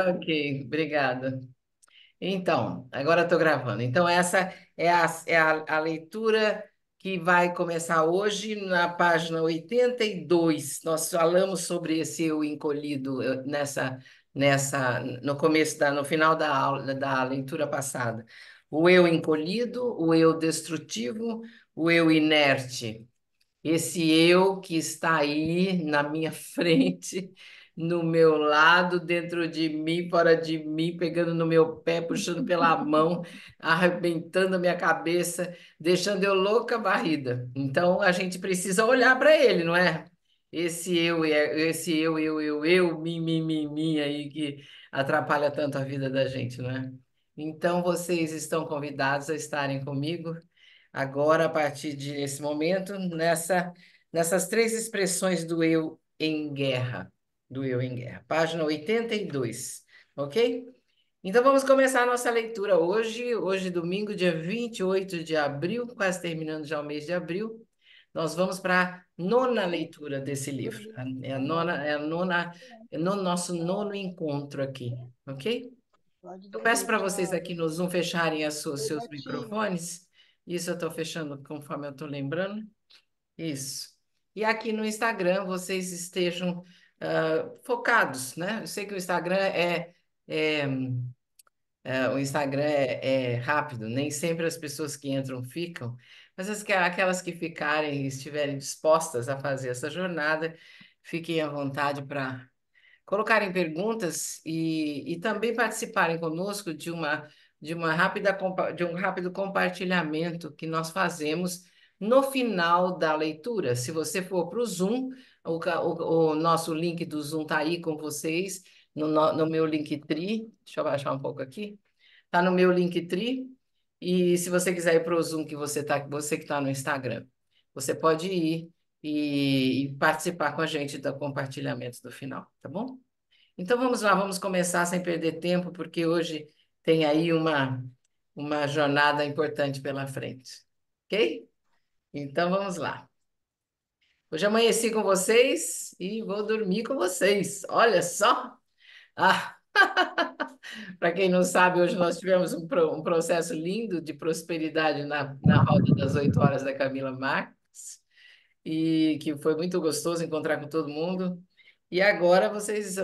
Ok, obrigada. Então, agora estou gravando. Então, essa é a leitura que vai começar hoje na página 82. Nós falamos sobre esse eu encolhido no começo no final da aula, da leitura passada. O eu encolhido, o eu destrutivo, o eu inerte. Esse eu que está aí na minha frente, no meu lado, dentro de mim, fora de mim, pegando no meu pé, puxando pela mão, arrebentando a minha cabeça, deixando eu louca varrida. Então a gente precisa olhar para ele, não é? Esse eu, mim aí que atrapalha tanto a vida da gente, não é? Então vocês estão convidados a estarem comigo agora, a partir desse momento, nessas três expressões do eu em guerra, página 82, ok? Então vamos começar a nossa leitura hoje domingo, dia 28 de abril, quase terminando já o mês de abril. Nós vamos para a nona leitura desse livro. É no nosso nono encontro aqui, ok? Pode Eu peço dormir, para vocês aqui Thiago. no Zoom fecharem Oi, seus gatinho. microfones. Isso eu estou fechando conforme eu estou lembrando. Isso. E aqui no Instagram vocês estejam focados, né? Eu sei que é, o Instagram é rápido, nem sempre as pessoas que entram ficam, mas aquelas que ficarem e estiverem dispostas a fazer essa jornada, fiquem à vontade para colocarem perguntas e também participarem conosco de um rápido compartilhamento que nós fazemos no final da leitura. Se você for para o Zoom, o nosso link do Zoom está aí com vocês, no meu Linktree. Deixa eu baixar um pouco aqui. Está no meu Linktree. E se você quiser ir para o Zoom você que está no Instagram, você pode ir e participar com a gente do compartilhamento do final, tá bom? Então vamos lá, vamos começar sem perder tempo, porque hoje tem aí uma jornada importante pela frente. Ok? Então vamos lá. Hoje amanheci com vocês e vou dormir com vocês. Olha só! Ah, para quem não sabe, hoje nós tivemos um processo lindo de prosperidade na roda das 8 horas da Camila Marques e que foi muito gostoso encontrar com todo mundo. E agora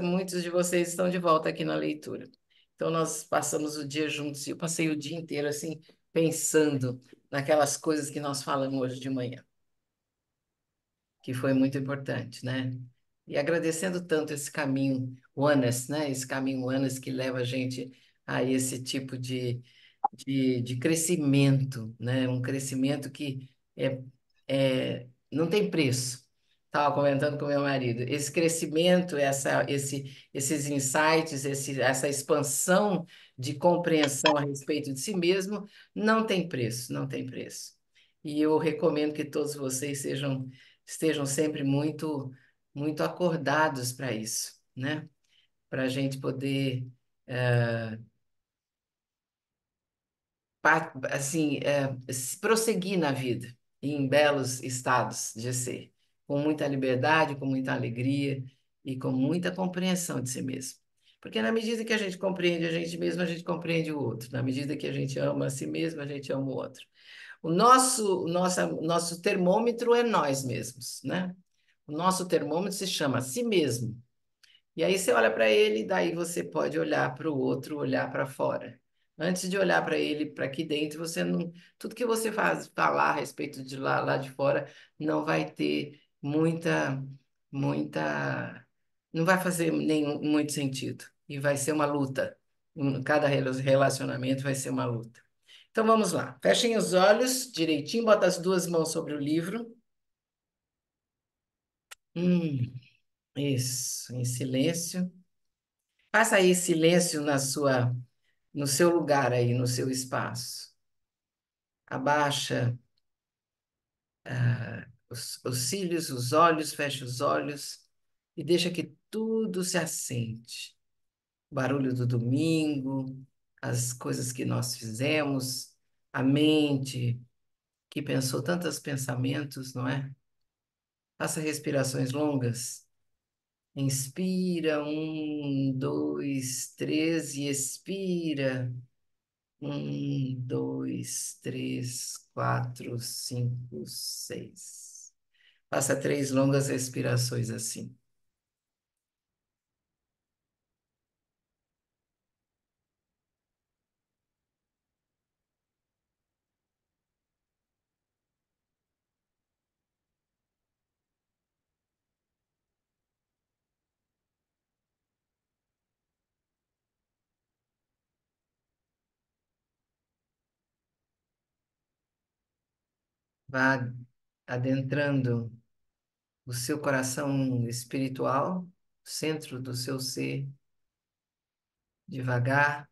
muitos de vocês estão de volta aqui na leitura. Então nós passamos o dia juntos e eu passei o dia inteiro assim pensando naquelas coisas que nós falamos hoje de manhã, que foi muito importante, né? E agradecendo tanto esse caminho oneness, né? Esse caminho oneness que leva a gente a esse tipo de crescimento, né? Um crescimento que não tem preço. Estava comentando com meu marido. Esse crescimento, esses insights, essa expansão de compreensão a respeito de si mesmo, não tem preço, não tem preço. E eu recomendo que todos vocês estejam sempre muito, muito acordados para isso, né? Para a gente poder assim, prosseguir na vida em belos estados de ser, com muita liberdade, com muita alegria e com muita compreensão de si mesmo. Porque na medida que a gente compreende a gente mesmo, a gente compreende o outro. Na medida que a gente ama a si mesmo, a gente ama o outro. O nosso termômetro é nós mesmos, né? O nosso termômetro se chama si mesmo. E aí você olha para ele, e daí você pode olhar para o outro, olhar para fora. Antes de olhar para ele, para aqui dentro, você não, tudo que você falar a respeito de lá de fora, não vai ter muita, não vai fazer muito sentido. E vai ser uma luta. Cada relacionamento vai ser uma luta. Então vamos lá. Fechem os olhos direitinho, bota as duas mãos sobre o livro. Hum, isso, em silêncio. Faça aí silêncio no seu lugar aí, no seu espaço. Abaixa os cílios, os olhos, fecha os olhos e deixa que tudo se assente. O barulho do domingo, as coisas que nós fizemos, a mente que pensou tantos pensamentos, não é? Faça respirações longas Inspira, um, dois, três, e expira. Um, dois, três, quatro, cinco, seis. Faça três longas respirações assim. Vá adentrando o seu coração espiritual, centro do seu ser, devagar,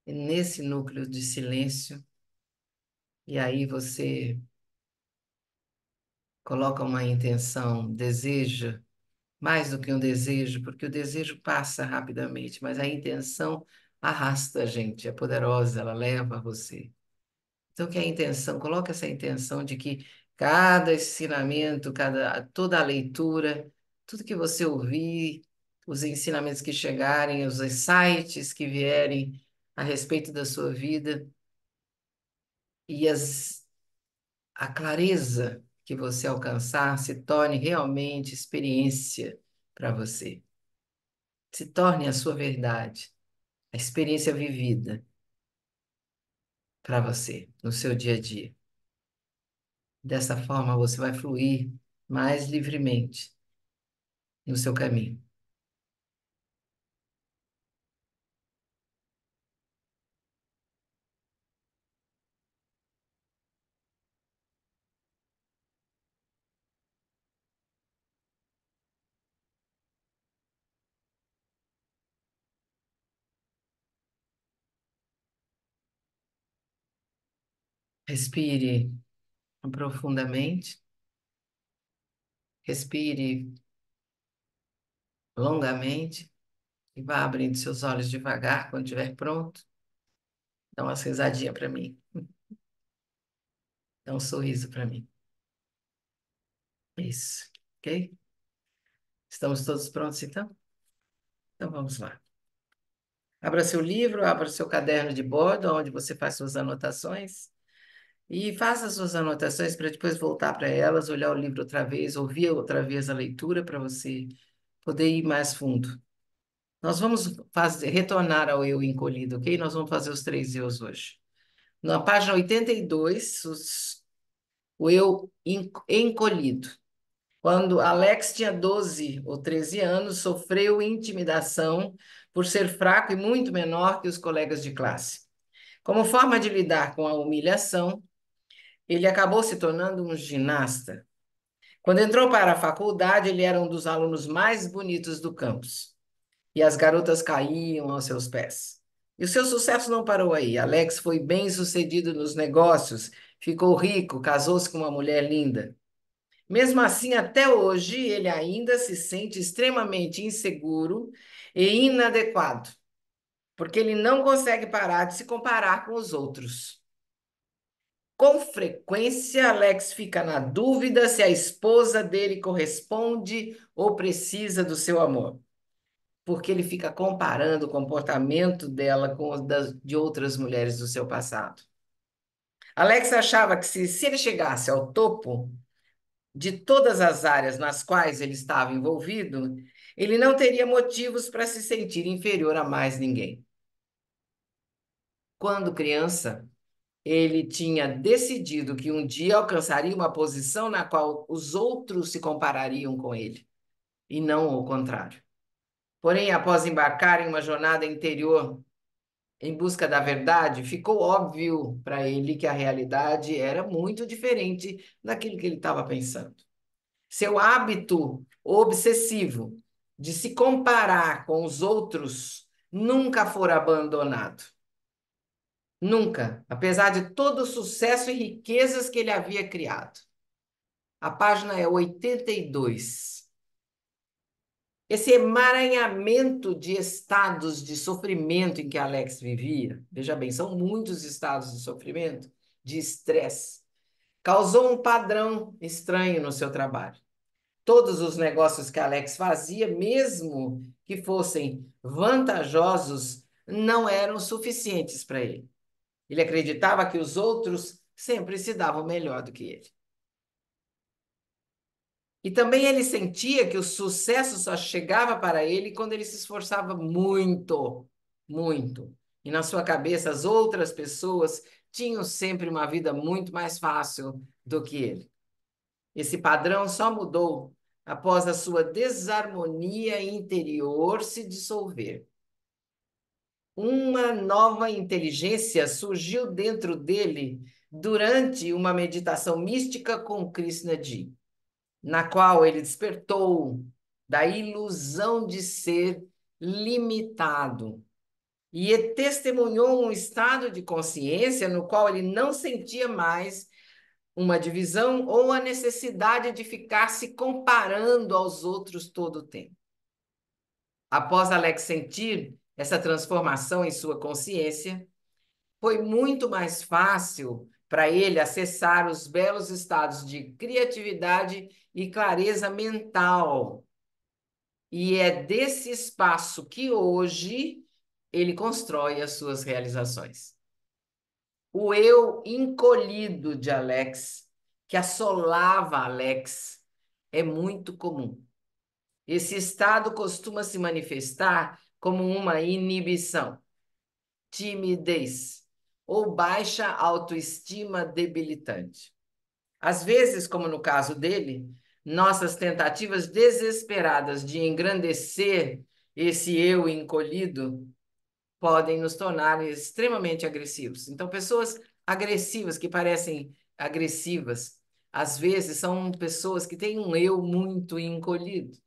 e nesse núcleo de silêncio. E aí você coloca uma intenção, deseja, mais do que um desejo, porque o desejo passa rapidamente, mas a intenção arrasta a gente, é poderosa, ela leva você. Então, que a intenção, coloca essa intenção de que cada ensinamento, toda a leitura, tudo que você ouvir, os ensinamentos que chegarem, os insights que vierem a respeito da sua vida e a clareza que você alcançar se torne realmente experiência para você. Se torne a sua verdade, a experiência vivida para você no seu dia a dia. Dessa forma, você vai fluir mais livremente no seu caminho. Respire profundamente, respire longamente e vá abrindo seus olhos devagar quando estiver pronto. Dá uma risadinha para mim, dá um sorriso para mim. Isso, ok? Estamos todos prontos então? Então vamos lá. Abra seu livro, abra seu caderno de bordo, onde você faz suas anotações, e faça suas anotações para depois voltar para elas, olhar o livro outra vez, ouvir outra vez a leitura para você poder ir mais fundo. Nós vamos retornar ao eu encolhido, ok? Nós vamos fazer os três eus hoje. Na página 82, o eu encolhido. Quando Alex tinha 12 ou 13 anos, sofreu intimidação por ser fraco e muito menor que os colegas de classe. Como forma de lidar com a humilhação, ele acabou se tornando um ginasta. Quando entrou para a faculdade, ele era um dos alunos mais bonitos do campus. E as garotas caíam aos seus pés. E o seu sucesso não parou aí. Alex foi bem-sucedido nos negócios, ficou rico, casou-se com uma mulher linda. Mesmo assim, até hoje, ele ainda se sente extremamente inseguro e inadequado, porque ele não consegue parar de se comparar com os outros. Com frequência, Alex fica na dúvida se a esposa dele corresponde ou precisa do seu amor, porque ele fica comparando o comportamento dela com o de outras mulheres do seu passado. Alex achava que se ele chegasse ao topo de todas as áreas nas quais ele estava envolvido, ele não teria motivos para se sentir inferior a mais ninguém. Quando criança, ele tinha decidido que um dia alcançaria uma posição na qual os outros se comparariam com ele, e não o contrário. Porém, após embarcar em uma jornada interior em busca da verdade, ficou óbvio para ele que a realidade era muito diferente daquilo que ele estava pensando. Seu hábito obsessivo de se comparar com os outros nunca for abandonado. Nunca, apesar de todo o sucesso e riquezas que ele havia criado. A página é 82. Esse emaranhamento de estados de sofrimento em que Alex vivia, veja bem, são muitos estados de sofrimento, de estresse, causou um padrão estranho no seu trabalho. todos os negócios que Alex fazia, mesmo que fossem vantajosos, não eram suficientes para ele. Ele acreditava que os outros sempre se davam melhor do que ele. E também ele sentia que o sucesso só chegava para ele quando ele se esforçava muito, muito. E na sua cabeça, as outras pessoas tinham sempre uma vida muito mais fácil do que ele. Esse padrão só mudou após a sua desarmonia interior se dissolver. Uma nova inteligência surgiu dentro dele durante uma meditação mística com Krishnadi, na qual ele despertou da ilusão de ser limitado e testemunhou um estado de consciência no qual ele não sentia mais uma divisão ou a necessidade de ficar se comparando aos outros todo o tempo. Após Alex sentir essa transformação em sua consciência, foi muito mais fácil para ele acessar os belos estados de criatividade e clareza mental. E é desse espaço que hoje ele constrói as suas realizações. O eu encolhido de Alex, que assolava Alex, é muito comum. Esse estado costuma se manifestar como uma inibição, timidez ou baixa autoestima debilitante. Às vezes, como no caso dele, nossas tentativas desesperadas de engrandecer esse eu encolhido podem nos tornar extremamente agressivos. Então, pessoas agressivas, que parecem agressivas, às vezes são pessoas que têm um eu muito encolhido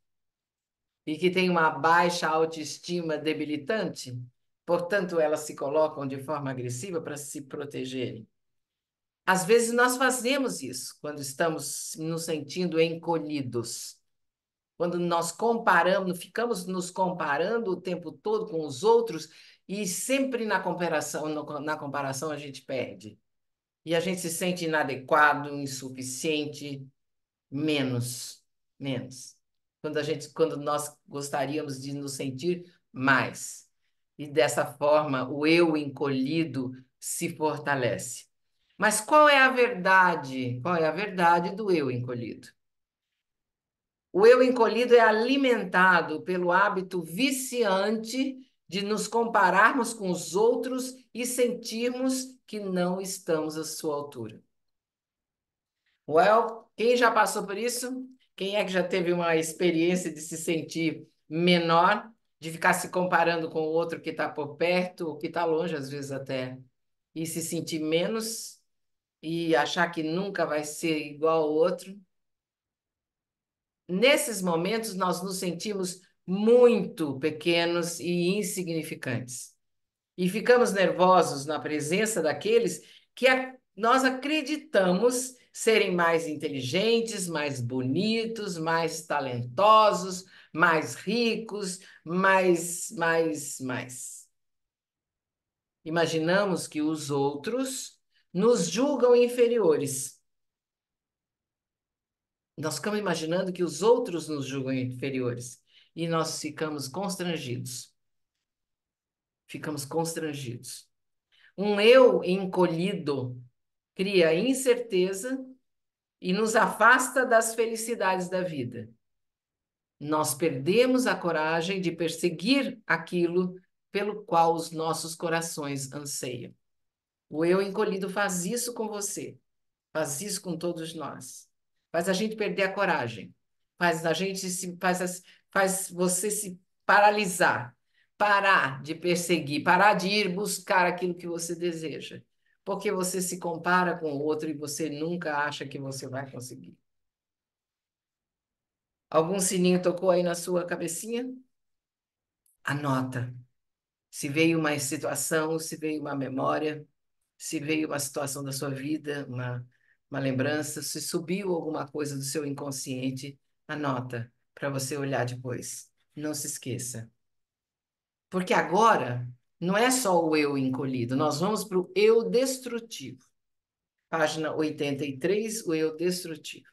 e que têm uma baixa autoestima debilitante, portanto, elas se colocam de forma agressiva para se protegerem. Às vezes nós fazemos isso quando estamos nos sentindo encolhidos. Quando nós comparamos, ficamos nos comparando o tempo todo com os outros e sempre na comparação a gente perde. E a gente se sente inadequado, insuficiente, menos, menos. Quando nós gostaríamos de nos sentir mais. E dessa forma, o eu encolhido se fortalece. Mas qual é a verdade? Qual é a verdade do eu encolhido? O eu encolhido é alimentado pelo hábito viciante de nos compararmos com os outros e sentirmos que não estamos à sua altura. Well, quem já passou por isso? Quem é que já teve uma experiência de se sentir menor, de ficar se comparando com o outro que está por perto, ou que está longe, às vezes até, e se sentir menos e achar que nunca vai ser igual ao outro? Nesses momentos, nós nos sentimos muito pequenos e insignificantes. E ficamos nervosos na presença daqueles que nós acreditamos serem mais inteligentes, mais bonitos, mais talentosos, mais ricos, mais. Imaginamos que os outros nos julgam inferiores. Nós ficamos imaginando que os outros nos julgam inferiores e nós ficamos constrangidos. Ficamos constrangidos. Um eu encolhido cria incerteza e nos afasta das felicidades da vida. Nós perdemos a coragem de perseguir aquilo pelo qual os nossos corações anseiam. O eu encolhido faz isso com você, faz isso com todos nós. Faz a gente perder a coragem, faz a gente faz você se paralisar, parar de perseguir, parar de ir buscar aquilo que você deseja, porque você se compara com o outro e você nunca acha que você vai conseguir. Algum sininho tocou aí na sua cabecinha? Anota. Se veio uma situação, se veio uma memória, se veio uma situação da sua vida, uma lembrança, se subiu alguma coisa do seu inconsciente, anota para você olhar depois. Não se esqueça. Porque agora não é só o eu encolhido, nós vamos para o eu destrutivo. Página 83, o eu destrutivo.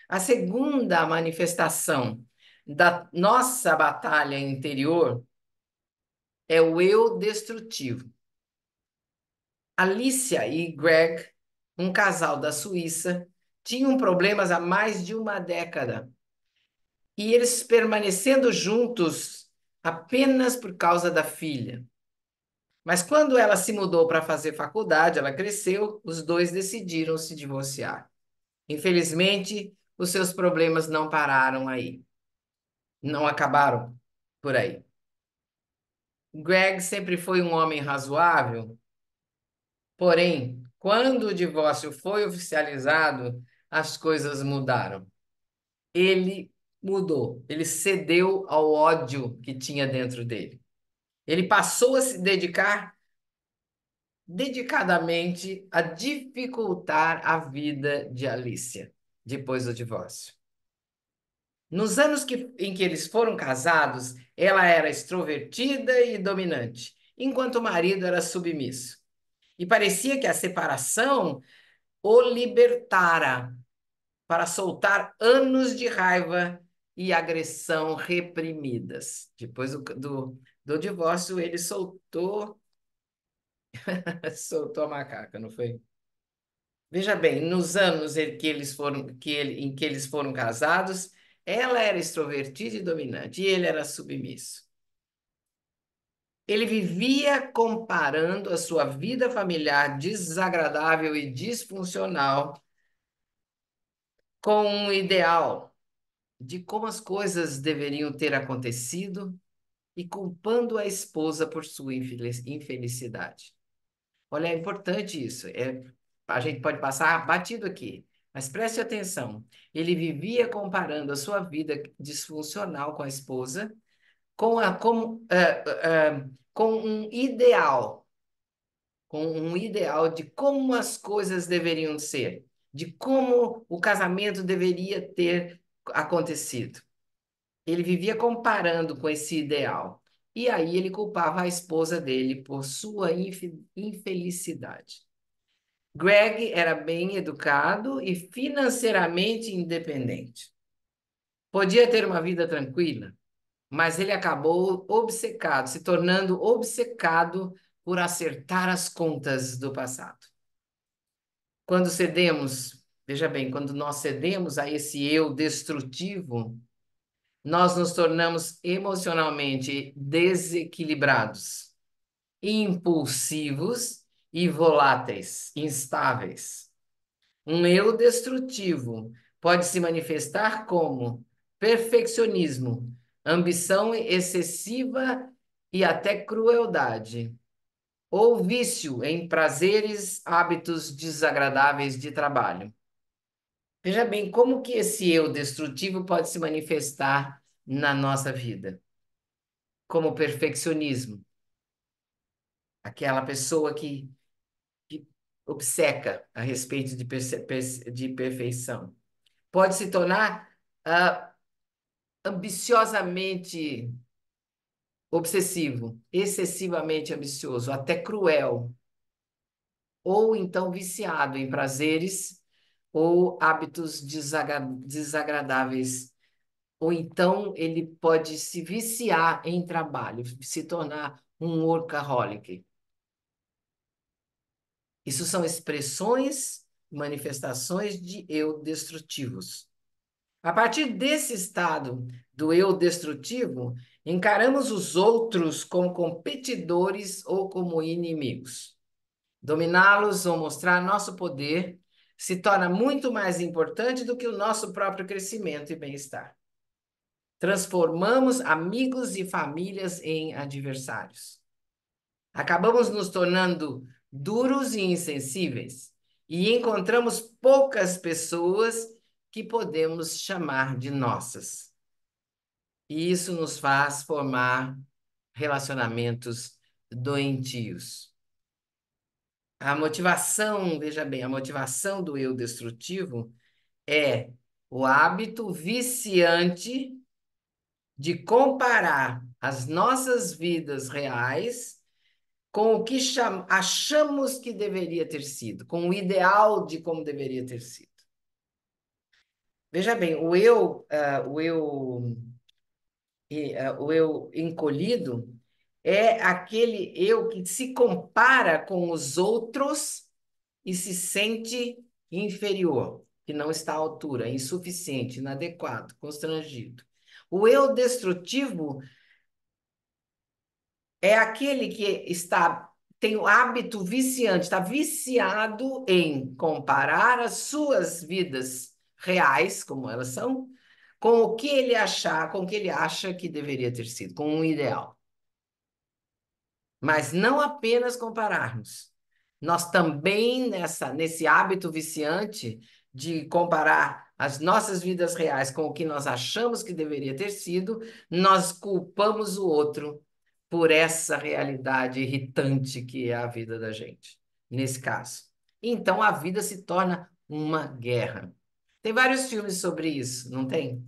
A segunda manifestação da nossa batalha interior é o eu destrutivo. Alicia e Greg, um casal da Suíça, tinham problemas há mais de uma década. E eles permanecendo juntos apenas por causa da filha. Mas quando ela se mudou para fazer faculdade, ela cresceu, os dois decidiram se divorciar. Infelizmente, os seus problemas não pararam aí. Não acabaram por aí. Greg sempre foi um homem razoável, porém, quando o divórcio foi oficializado, as coisas mudaram. Ele mudou, ele cedeu ao ódio que tinha dentro dele. Ele passou a se dedicar dedicadamente a dificultar a vida de Alicia depois do divórcio. Nos anos em que eles foram casados, ela era extrovertida e dominante, enquanto o marido era submisso. E parecia que a separação o libertara para soltar anos de raiva e agressão reprimidas. Depois do divórcio, ele soltou, soltou a macaca, não foi? Veja bem, nos anos em que eles foram casados, ela era extrovertida e dominante, e ele era submisso. Ele vivia comparando a sua vida familiar desagradável e disfuncional com um ideal de como as coisas deveriam ter acontecido e culpando a esposa por sua infelicidade. Olha, é importante isso. A gente pode passar batido aqui, mas preste atenção. Ele vivia comparando a sua vida disfuncional com a esposa com um ideal de como as coisas deveriam ser, de como o casamento deveria ter acontecido. Ele vivia comparando com esse ideal. E aí ele culpava a esposa dele por sua infelicidade. Greg era bem educado e financeiramente independente. Podia ter uma vida tranquila, mas ele acabou obcecado, se tornando obcecado por acertar as contas do passado. Quando cedemos, veja bem, quando nós cedemos a esse eu destrutivo, nós nos tornamos emocionalmente desequilibrados, impulsivos e voláteis, instáveis. Um eu destrutivo pode se manifestar como perfeccionismo, ambição excessiva e até crueldade, ou vício em prazeres, hábitos desagradáveis de trabalho. Veja bem, como que esse eu destrutivo pode se manifestar na nossa vida? Como perfeccionismo, aquela pessoa que obceca a respeito de perfeição. Pode se tornar ambiciosamente obsessivo, excessivamente ambicioso, até cruel, ou então viciado em prazeres ou hábitos desagradáveis. Ou então ele pode se viciar em trabalho, se tornar um workaholic. Isso são expressões, manifestações de eu destrutivos. A partir desse estado do eu destrutivo, encaramos os outros como competidores ou como inimigos. Dominá-los ou mostrar nosso poder se torna muito mais importante do que o nosso próprio crescimento e bem-estar. Transformamos amigos e famílias em adversários. Acabamos nos tornando duros e insensíveis e encontramos poucas pessoas que podemos chamar de nossas. E isso nos faz formar relacionamentos doentios. A motivação, veja bem, a motivação do eu destrutivo é o hábito viciante de comparar as nossas vidas reais com o que achamos que deveria ter sido, com o ideal de como deveria ter sido. Veja bem, o eu encolhido é aquele eu que se compara com os outros e se sente inferior, que não está à altura, insuficiente, inadequado, constrangido. O eu destrutivo é aquele que tem o hábito viciante, está viciado em comparar as suas vidas reais, como elas são, com o que ele achar, com o que ele acha que deveria ter sido, com um ideal. Mas não apenas compararmos. Nós também, nesse hábito viciante de comparar as nossas vidas reais com o que nós achamos que deveria ter sido, nós culpamos o outro por essa realidade irritante que é a vida da gente, nesse caso. Então a vida se torna uma guerra. Tem vários filmes sobre isso, não tem?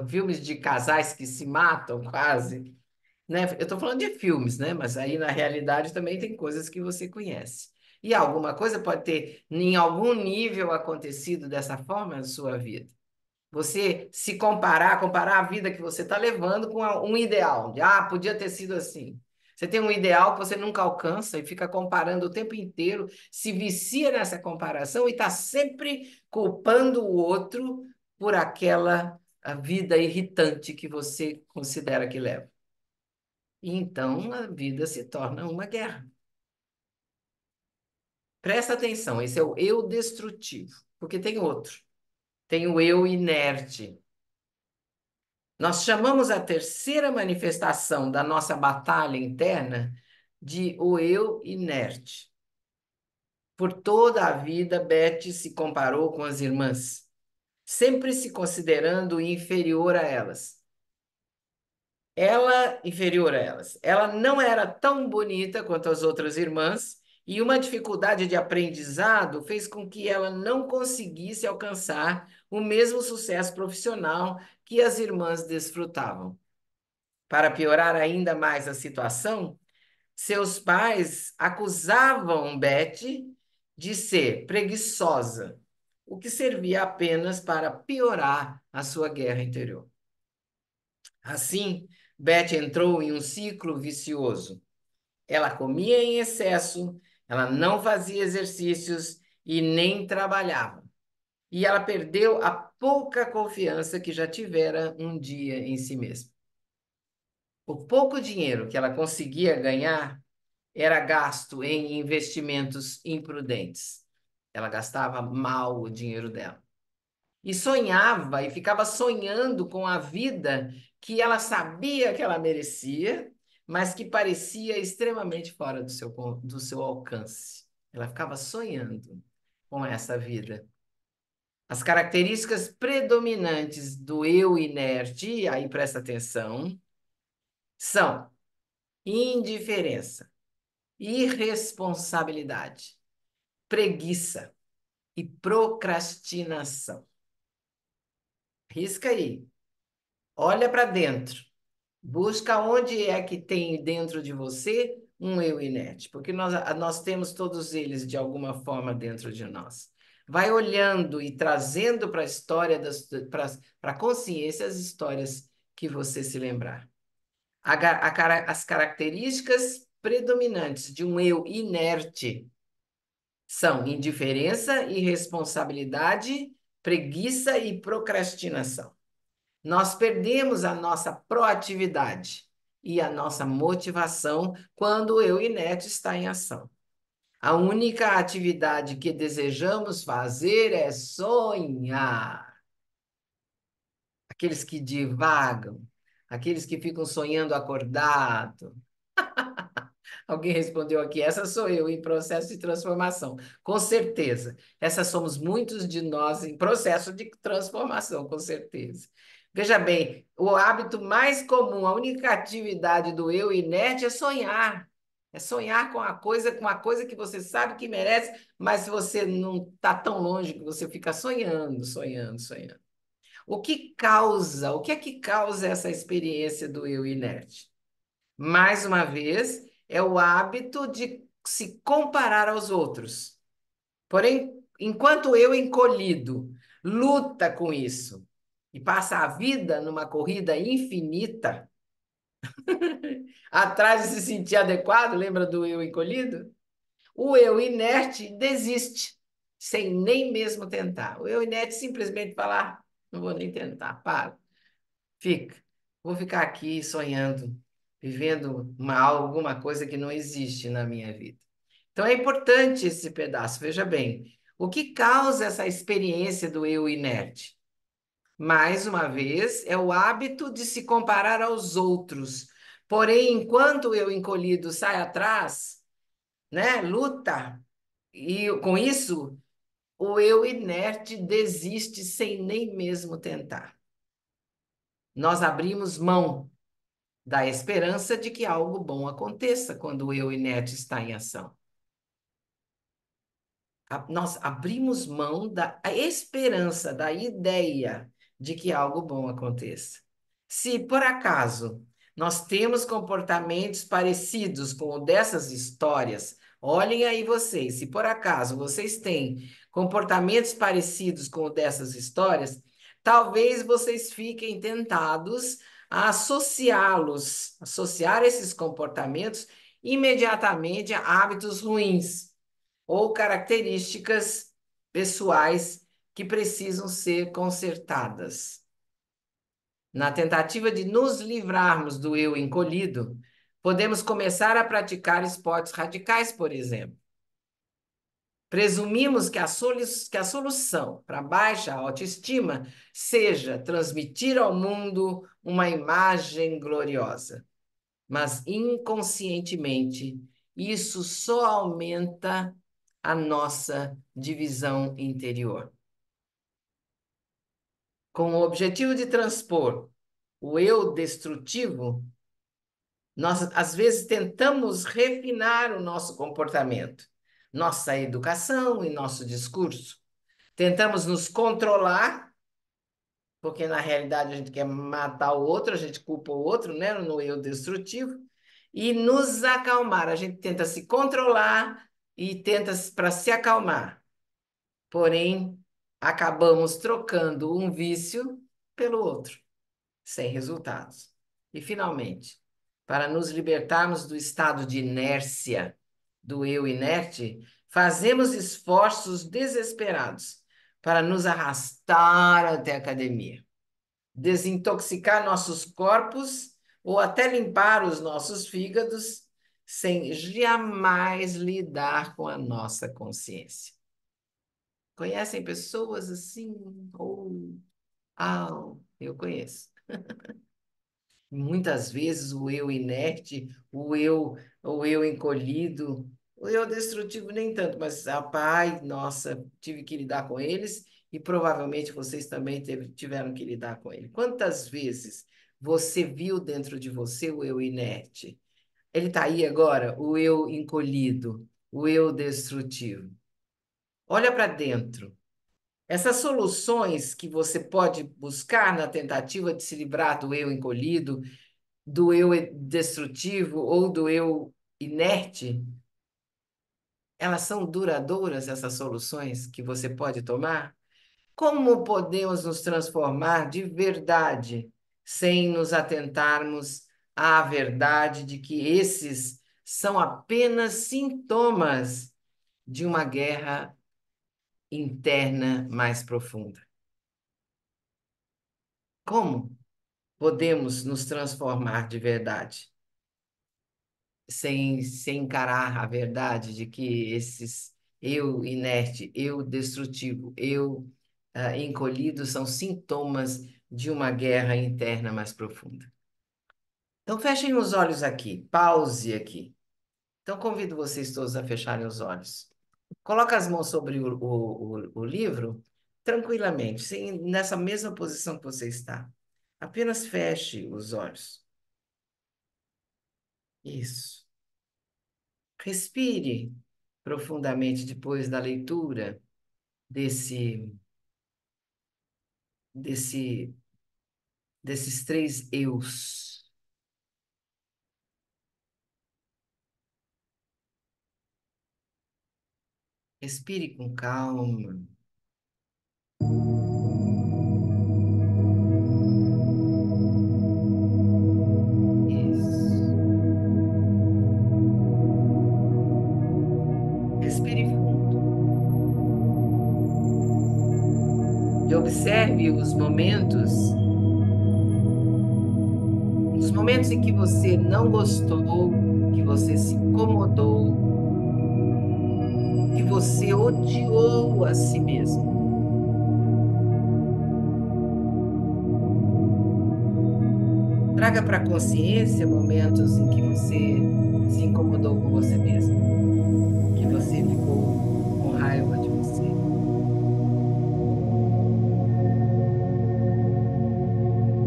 Filmes de casais que se matam quase, né? Eu estou falando de filmes, né? Mas aí na realidade também tem coisas que você conhece. E alguma coisa pode ter, em algum nível, acontecido dessa forma na sua vida. Você se comparar a vida que você está levando com um ideal. Podia ter sido assim. Você tem um ideal que você nunca alcança e fica comparando o tempo inteiro, se vicia nessa comparação e está sempre culpando o outro por aquela a vida irritante que você considera que leva. E então a vida se torna uma guerra. Presta atenção, esse é o eu destrutivo, porque tem outro. Tem o eu inerte. Nós chamamos a terceira manifestação da nossa batalha interna de o eu inerte. Por toda a vida, Beth se comparou com as irmãs, sempre se considerando inferior a elas. Ela inferior a elas. Ela não era tão bonita quanto as outras irmãs, e uma dificuldade de aprendizado fez com que ela não conseguisse alcançar o mesmo sucesso profissional que as irmãs desfrutavam. Para piorar ainda mais a situação, seus pais acusavam Betty de ser preguiçosa, o que servia apenas para piorar a sua guerra interior. Assim, Beth entrou em um ciclo vicioso. Ela comia em excesso, ela não fazia exercícios e nem trabalhava. E ela perdeu a pouca confiança que já tivera um dia em si mesma. O pouco dinheiro que ela conseguia ganhar era gasto em investimentos imprudentes. Ela gastava mal o dinheiro dela. E sonhava e ficava sonhando com a vida que ela sabia que ela merecia, mas que parecia extremamente fora do seu alcance. Ela ficava sonhando com essa vida. As características predominantes do eu inerte, aí presta atenção, são indiferença, irresponsabilidade, preguiça e procrastinação. Risca aí. Olha para dentro. Busca onde é que tem dentro de você um eu inerte, porque nós temos todos eles de alguma forma dentro de nós. Vai olhando e trazendo para a história, para a consciência, as histórias que você se lembrar. As características predominantes de um eu inerte são indiferença, irresponsabilidade, preguiça e procrastinação. Nós perdemos a nossa proatividade e a nossa motivação quando o eu inerte está em ação. A única atividade que desejamos fazer é sonhar. Aqueles que divagam, aqueles que ficam sonhando acordado. Alguém respondeu aqui, essa sou eu em processo de transformação. Com certeza. Essa somos muitos de nós em processo de transformação, com certeza. Veja bem, o hábito mais comum, a única atividade do eu inerte é sonhar. É sonhar com a coisa que você sabe que merece, mas você não está tão longe que você fica sonhando, sonhando, sonhando. O que é que causa essa experiência do eu inerte? Mais uma vez, é o hábito de se comparar aos outros. Porém, enquanto eu encolhido luta com isso e passa a vida numa corrida infinita atrás de se sentir adequado, lembra do eu encolhido? O eu inerte desiste, sem nem mesmo tentar. O eu inerte simplesmente fala: "Ah, não vou nem tentar, para, fica. Vou ficar aqui sonhando, vivendo alguma coisa que não existe na minha vida." Então é importante esse pedaço, veja bem. O que causa essa experiência do eu inerte? Mais uma vez, é o hábito de se comparar aos outros. Porém, enquanto o eu encolhido sai atrás, né, luta, e com isso, o eu inerte desiste sem nem mesmo tentar. Nós abrimos mão da esperança de que algo bom aconteça quando o eu inerte está em ação. Nós abrimos mão da esperança, da ideia de que algo bom aconteça. Se por acaso nós temos comportamentos parecidos com o dessas histórias, olhem aí vocês, se por acaso vocês têm comportamentos parecidos com o dessas histórias, talvez vocês fiquem tentados a associá-los, associar esses comportamentos imediatamente a hábitos ruins ou características pessoais que precisam ser consertadas. Na tentativa de nos livrarmos do eu encolhido, podemos começar a praticar esportes radicais, por exemplo. Presumimos que a solução para baixa autoestima seja transmitir ao mundo uma imagem gloriosa. Mas inconscientemente, isso só aumenta a nossa divisão interior. Com o objetivo de transpor o eu destrutivo, nós às vezes tentamos refinar o nosso comportamento, nossa educação e nosso discurso. Tentamos nos controlar, porque na realidade a gente quer matar o outro, a gente culpa o outro, né, no eu destrutivo, e nos acalmar. A gente tenta se controlar e tenta para se acalmar. Porém, acabamos trocando um vício pelo outro, sem resultados. E, finalmente, para nos libertarmos do estado de inércia, do eu inerte, fazemos esforços desesperados para nos arrastar até a academia, desintoxicar nossos corpos ou até limpar os nossos fígados, sem jamais lidar com a nossa consciência. Conhecem pessoas assim? Ou, eu conheço. Muitas vezes o eu inerte, o eu encolhido, o eu destrutivo nem tanto, mas pai, nossa, tive que lidar com eles e provavelmente vocês também tiveram que lidar com ele. Quantas vezes você viu dentro de você o eu inerte? Ele está aí agora, o eu encolhido, o eu destrutivo. Olha para dentro. Essas soluções que você pode buscar na tentativa de se livrar do eu encolhido, do eu destrutivo ou do eu inerte, elas são duradouras, essas soluções que você pode tomar? Como podemos nos transformar de verdade sem nos atentarmos à verdade de que esses são apenas sintomas de uma guerra interna mais profunda? Como podemos nos transformar de verdade, sem encarar a verdade de que esses eu inerte, eu destrutivo, eu encolhido são sintomas de uma guerra interna mais profunda. Então, fechem os olhos aqui, pause aqui. Então, convido vocês todos a fecharem os olhos. Coloca as mãos sobre o livro tranquilamente, nessa mesma posição que você está. Apenas feche os olhos. Isso. Respire profundamente depois da leitura desse, desse, desses três eus. Respire com calma. Observe os momentos em que você não gostou, que você se incomodou, que você odiou a si mesmo. Traga para a consciência momentos em que você se incomodou com você mesmo, que você ficou com raiva de você.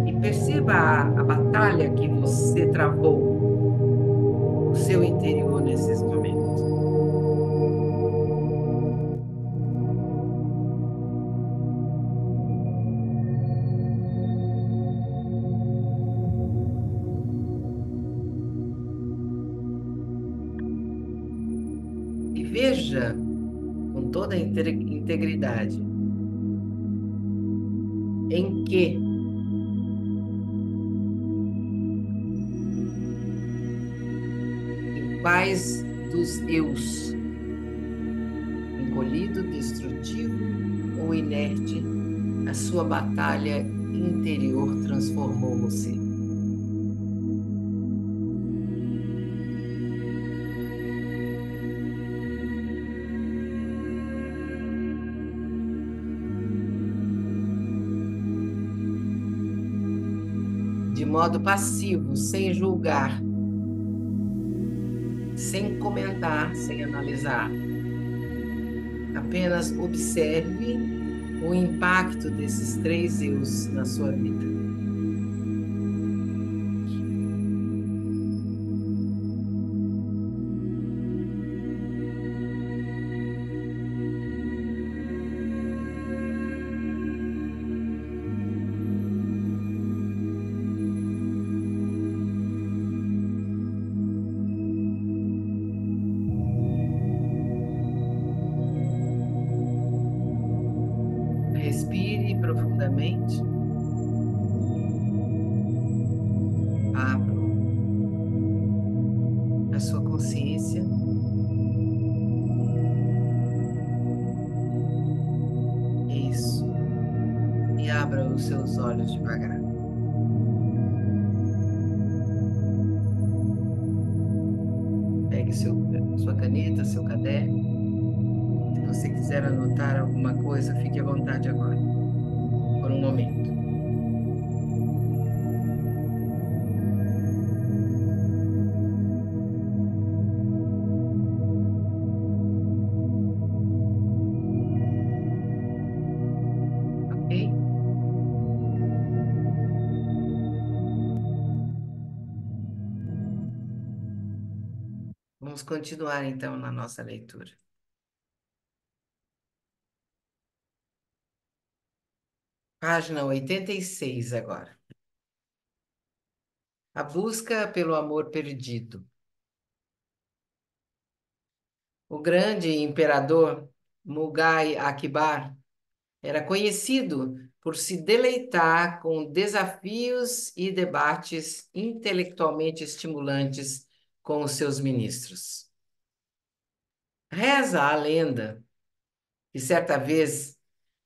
E perceba a batalha que você travou no seu interior nesses momentos. E veja com toda a integridade em que em quais dos eus, encolhido, destrutivo ou inerte, a sua batalha interior transformou você. De modo passivo, sem julgar, sem comentar, sem analisar. Apenas observe o impacto desses três eus na sua vida. Respire profundamente. Abra a sua consciência. Isso. E abra os seus olhos devagar. Pegue sua caneta, seu caderno. Se você quiser anotar alguma coisa, fique à vontade agora, por um momento. Ok? Vamos continuar então na nossa leitura. Página 86 agora. A busca pelo amor perdido. O grande imperador Mughal Akbar era conhecido por se deleitar com desafios e debates intelectualmente estimulantes com os seus ministros. Reza a lenda que certa vez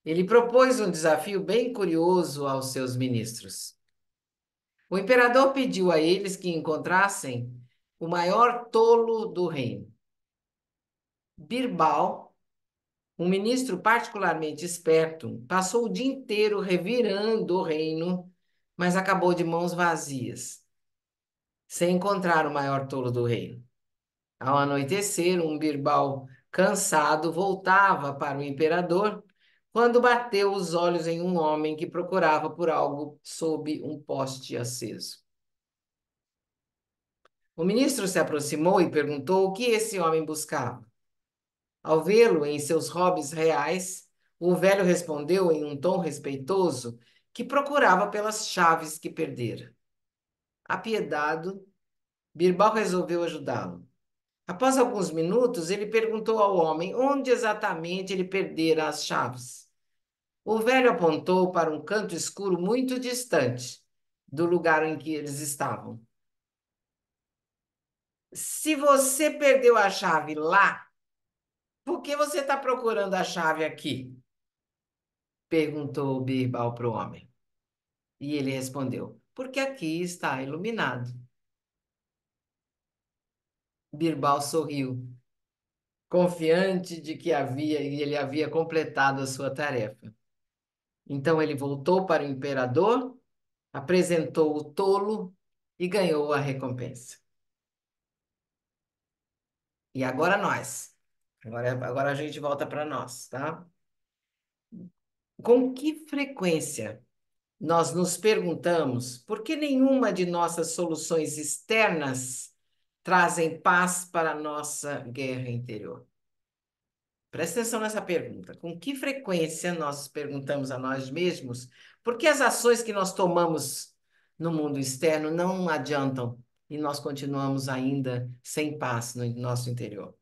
ele propôs um desafio bem curioso aos seus ministros. O imperador pediu a eles que encontrassem o maior tolo do reino. Birbal, um ministro particularmente esperto, passou o dia inteiro revirando o reino, mas acabou de mãos vazias, sem encontrar o maior tolo do reino. Ao anoitecer, um Birbal cansado voltava para o imperador quando bateu os olhos em um homem que procurava por algo sob um poste aceso. O ministro se aproximou e perguntou o que esse homem buscava. Ao vê-lo em seus hobbies reais, o velho respondeu em um tom respeitoso que procurava pelas chaves que perdera. Apiedado, Birbal resolveu ajudá-lo. Após alguns minutos, ele perguntou ao homem onde exatamente ele perdera as chaves. O velho apontou para um canto escuro muito distante do lugar em que eles estavam. Se você perdeu a chave lá, por que você está procurando a chave aqui? perguntou Birbal para o homem. E ele respondeu: porque aqui está iluminado. Birbal sorriu, confiante de que ele havia completado a sua tarefa. Então ele voltou para o imperador, apresentou o tolo e ganhou a recompensa. E agora nós. Agora a gente volta para nós, tá? Com que frequência nós nos perguntamos por que nenhuma de nossas soluções externas trazem paz para a nossa guerra interior? Presta atenção nessa pergunta. Com que frequência nós perguntamos a nós mesmos por que as ações que nós tomamos no mundo externo não adiantam e nós continuamos ainda sem paz no nosso interior?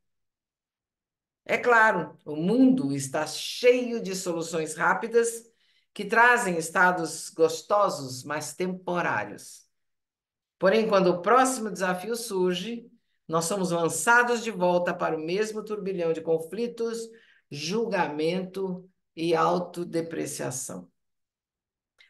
É claro, o mundo está cheio de soluções rápidas que trazem estados gostosos, mas temporários. Porém, quando o próximo desafio surge, nós somos lançados de volta para o mesmo turbilhão de conflitos, julgamento e autodepreciação.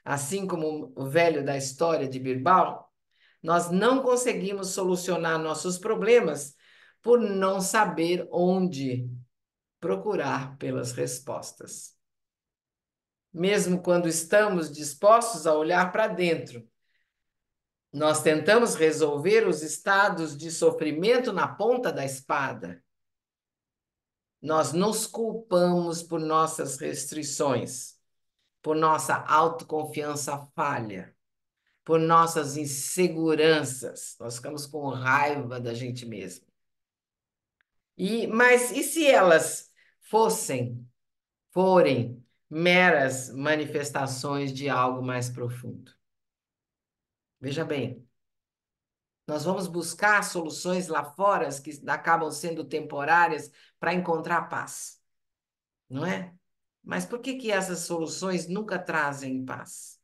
Assim como o velho da história de Birbal, nós não conseguimos solucionar nossos problemas por não saber onde procurar pelas respostas. Mesmo quando estamos dispostos a olhar para dentro, nós tentamos resolver os estados de sofrimento na ponta da espada. Nós nos culpamos por nossas restrições, por nossa autoconfiança falha, por nossas inseguranças. Nós ficamos com raiva da gente mesmo. Mas e se elas forem meras manifestações de algo mais profundo? Veja bem, nós vamos buscar soluções lá fora que acabam sendo temporárias para encontrar paz, não é? Mas por que que essas soluções nunca trazem paz?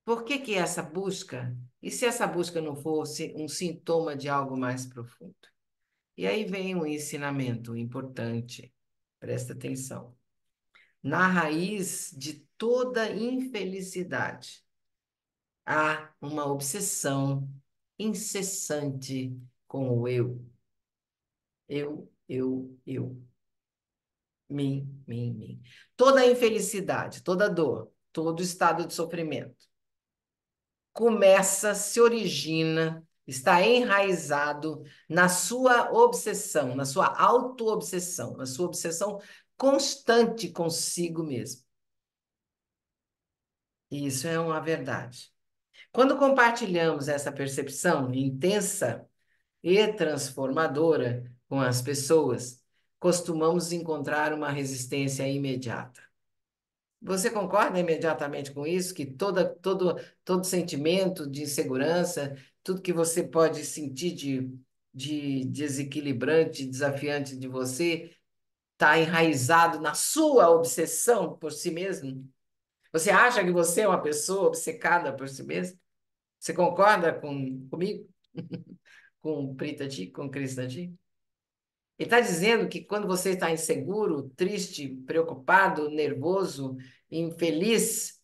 Por que que essa busca? E se essa busca não fosse um sintoma de algo mais profundo? E aí vem um ensinamento importante. Presta atenção. Na raiz de toda infelicidade há uma obsessão incessante com o eu. Eu. Mim. Toda infelicidade, toda dor, todo estado de sofrimento começa, se origina, está enraizado na sua obsessão, na sua auto-obsessão, na sua obsessão constante consigo mesmo. E isso é uma verdade. Quando compartilhamos essa percepção intensa e transformadora com as pessoas, costumamos encontrar uma resistência imediata. Você concorda imediatamente com isso? Que todo sentimento de insegurança, tudo que você pode sentir de desequilibrante, desafiante de você, está enraizado na sua obsessão por si mesmo? Você acha que você é uma pessoa obcecada por si mesmo? Você concorda comigo? Com Prita Ji, com Krishna Ji? Ele está dizendo que quando você está inseguro, triste, preocupado, nervoso, infeliz,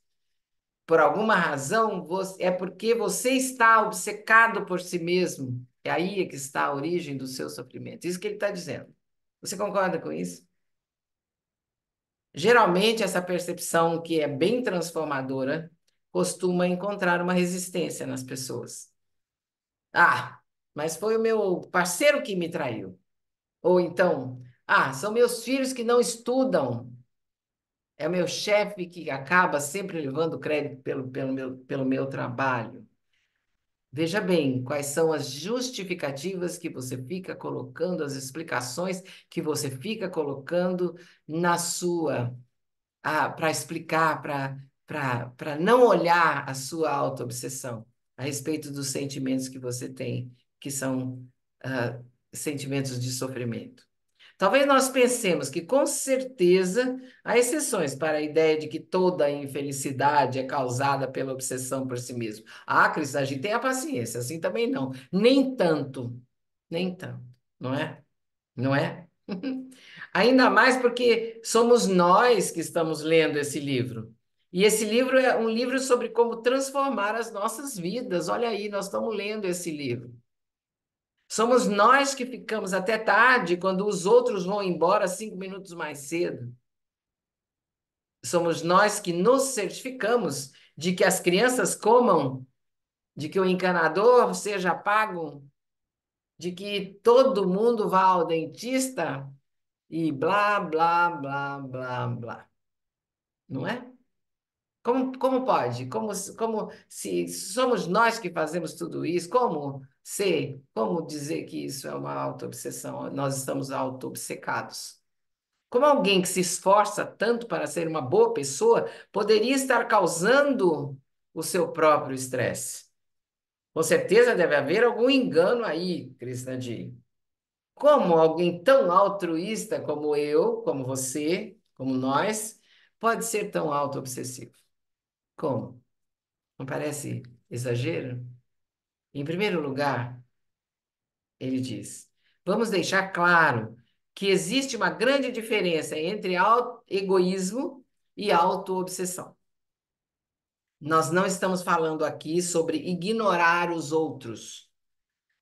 por alguma razão, é porque você está obcecado por si mesmo. É aí que está a origem do seu sofrimento. Isso que ele está dizendo. Você concorda com isso? Geralmente, essa percepção, que é bem transformadora, costuma encontrar uma resistência nas pessoas. Ah, mas foi o meu parceiro que me traiu. Ou então, são meus filhos que não estudam. É o meu chefe que acaba sempre levando crédito pelo meu trabalho. Veja bem, quais são as justificativas que você fica colocando, as explicações que você fica colocando na sua, para explicar, para não olhar a sua autoobsessão a respeito dos sentimentos que você tem, que são ah, sentimentos de sofrimento. Talvez nós pensemos que, com certeza, há exceções para a ideia de que toda a infelicidade é causada pela obsessão por si mesmo. Cris, a gente tem a paciência, assim também não. Nem tanto, não é? Não é? Ainda mais porque somos nós que estamos lendo esse livro. E esse livro é um livro sobre como transformar as nossas vidas. Olha aí, nós estamos lendo esse livro. Somos nós que ficamos até tarde quando os outros vão embora 5 minutos mais cedo. Somos nós que nos certificamos de que as crianças comam, de que o encanador seja pago, de que todo mundo vá ao dentista e blá, blá, blá, blá, blá. Não é? Como pode? Como se somos nós que fazemos tudo isso? Como dizer que isso é uma auto-obsessão? Nós estamos auto-obcecados. Como alguém que se esforça tanto para ser uma boa pessoa poderia estar causando o seu próprio estresse? Com certeza deve haver algum engano aí, Krishnaji. Como alguém tão altruísta como eu, como você, como nós, pode ser tão auto-obsessivo? Como? Não parece exagero? Em primeiro lugar, ele diz: vamos deixar claro que existe uma grande diferença entre egoísmo e auto-obsessão. Nós não estamos falando aqui sobre ignorar os outros.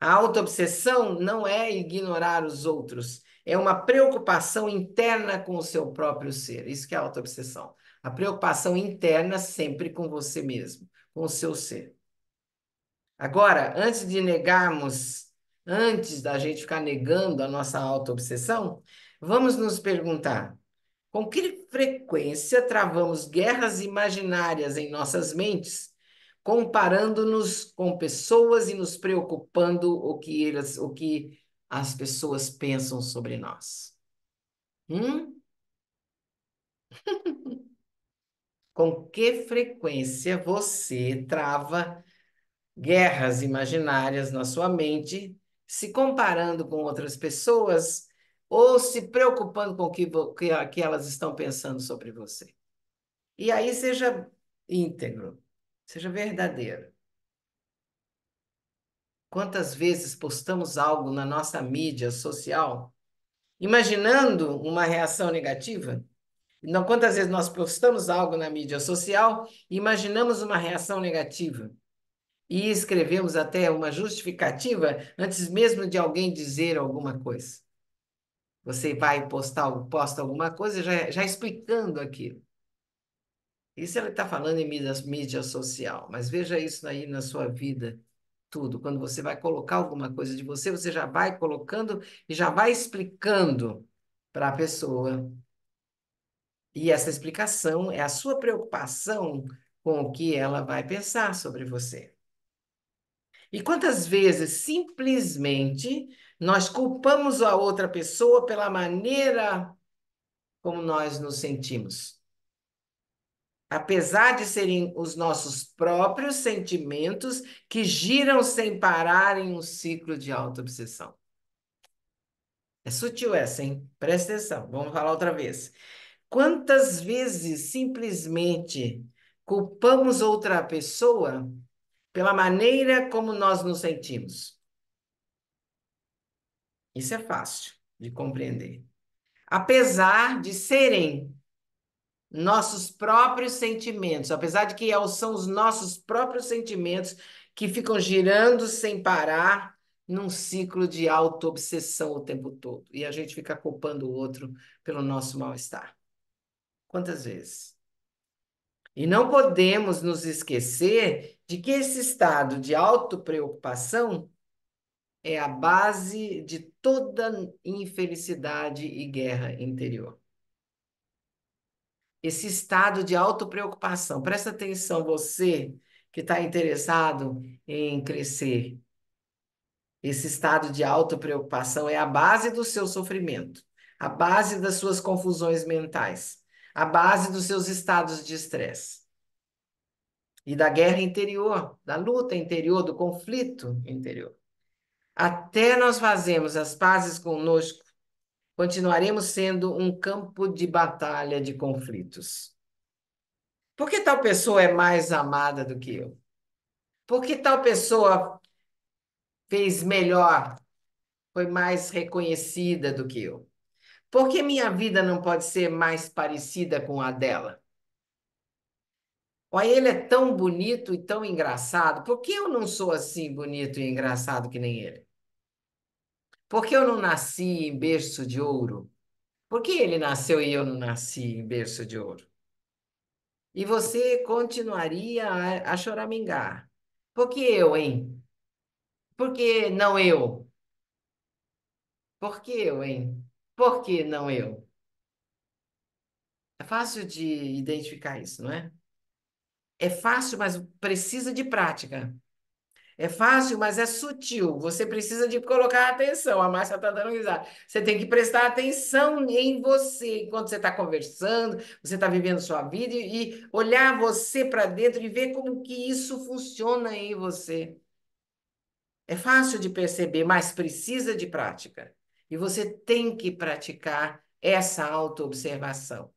A autoobsessão não é ignorar os outros, é uma preocupação interna com o seu próprio ser. Isso que é autoobsessão. A preocupação interna sempre com você mesmo, com o seu ser. Agora, antes da gente ficar negando a nossa autoobsessão, vamos nos perguntar: com que frequência travamos guerras imaginárias em nossas mentes, comparando-nos com pessoas e nos preocupando o que as pessoas pensam sobre nós? Hum? Com que frequência você trava guerras imaginárias na sua mente, se comparando com outras pessoas ou se preocupando com que elas estão pensando sobre você? E aí seja íntegro, seja verdadeiro. Quantas vezes postamos algo na nossa mídia social, imaginando uma reação negativa? Não, quantas vezes nós postamos algo na mídia social e imaginamos uma reação negativa? E escrevemos até uma justificativa antes mesmo de alguém dizer alguma coisa. Você vai posta alguma coisa já explicando aquilo. Isso ele está falando em mídia social, mas veja isso aí na sua vida, tudo. Quando você vai colocar alguma coisa de você, você já vai colocando e já vai explicando para a pessoa. E essa explicação é a sua preocupação com o que ela vai pensar sobre você. E quantas vezes simplesmente nós culpamos a outra pessoa pela maneira como nós nos sentimos? Apesar de serem os nossos próprios sentimentos que giram sem parar em um ciclo de autoobsessão. É sutil essa, hein? Presta atenção, vamos falar outra vez. Quantas vezes simplesmente culpamos outra pessoa pela maneira como nós nos sentimos? Isso é fácil de compreender. Apesar de serem nossos próprios sentimentos, apesar de que são os nossos próprios sentimentos que ficam girando sem parar num ciclo de autoobsessão o tempo todo. E a gente fica culpando o outro pelo nosso mal-estar. Quantas vezes? E não podemos nos esquecer de que esse estado de autopreocupação é a base de toda infelicidade e guerra interior. Esse estado de autopreocupação. Presta atenção, você que está interessado em crescer. Esse estado de autopreocupação é a base do seu sofrimento, a base das suas confusões mentais, a base dos seus estados de estresse e da guerra interior, da luta interior, do conflito interior. Até nós fazemos as pazes conosco, continuaremos sendo um campo de batalha de conflitos. Por que tal pessoa é mais amada do que eu? Por que tal pessoa fez melhor, foi mais reconhecida do que eu? Por que minha vida não pode ser mais parecida com a dela? Olha, ele é tão bonito e tão engraçado. Por que eu não sou assim bonito e engraçado que nem ele? Por que eu não nasci em berço de ouro? Por que ele nasceu e eu não nasci em berço de ouro? E você continuaria a choramingar. Por que eu, hein? Por que não eu? Por que eu, hein? Por que não eu? É fácil de identificar isso, não é? É fácil, mas precisa de prática. É fácil, mas é sutil. Você precisa de colocar atenção. A Márcia está dando risada. Você tem que prestar atenção em você enquanto você está conversando, você está vivendo sua vida e olhar você para dentro e ver como que isso funciona em você. É fácil de perceber, mas precisa de prática. E você tem que praticar essa autoobservação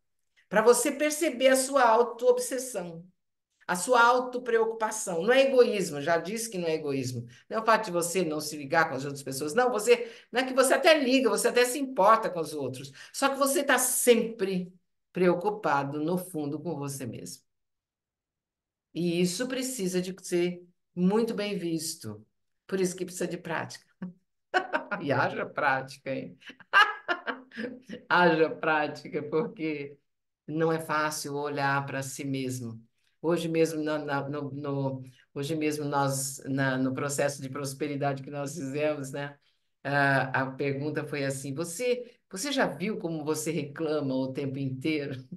para você perceber a sua autoobsessão. A sua autopreocupação. Não é egoísmo, já disse que não é egoísmo. Não é o fato de você não se ligar com as outras pessoas. Não, você, não é que você até liga, você até se importa com os outros. Só que você está sempre preocupado, no fundo, com você mesmo. E isso precisa de ser muito bem visto. Por isso que precisa de prática. E haja prática, hein? Haja prática, porque não é fácil olhar para si mesmo. Hoje mesmo, hoje mesmo nós, no processo de prosperidade que nós fizemos, né? A pergunta foi assim: você já viu como você reclama o tempo inteiro?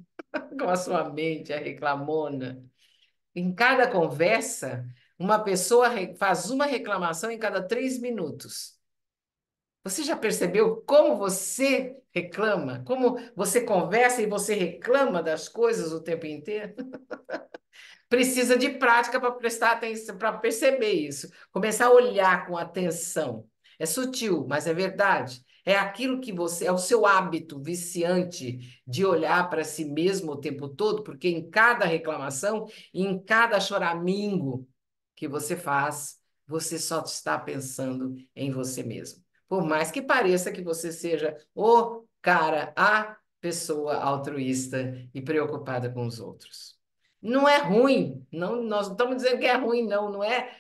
Com a sua mente, a reclamona? Em cada conversa, uma pessoa faz uma reclamação em cada 3 minutos. Você já percebeu como você reclama? Como você conversa e você reclama das coisas o tempo inteiro? Precisa de prática para prestar atenção, para perceber isso. Começar a olhar com atenção. É sutil, mas é verdade. É aquilo que você, é o seu hábito viciante de olhar para si mesmo o tempo todo, porque em cada reclamação, em cada choramingo que você faz, você só está pensando em você mesmo. Por mais que pareça que você seja o cara, a pessoa altruísta e preocupada com os outros. Não é ruim, não, nós não estamos dizendo que é ruim, não, não é,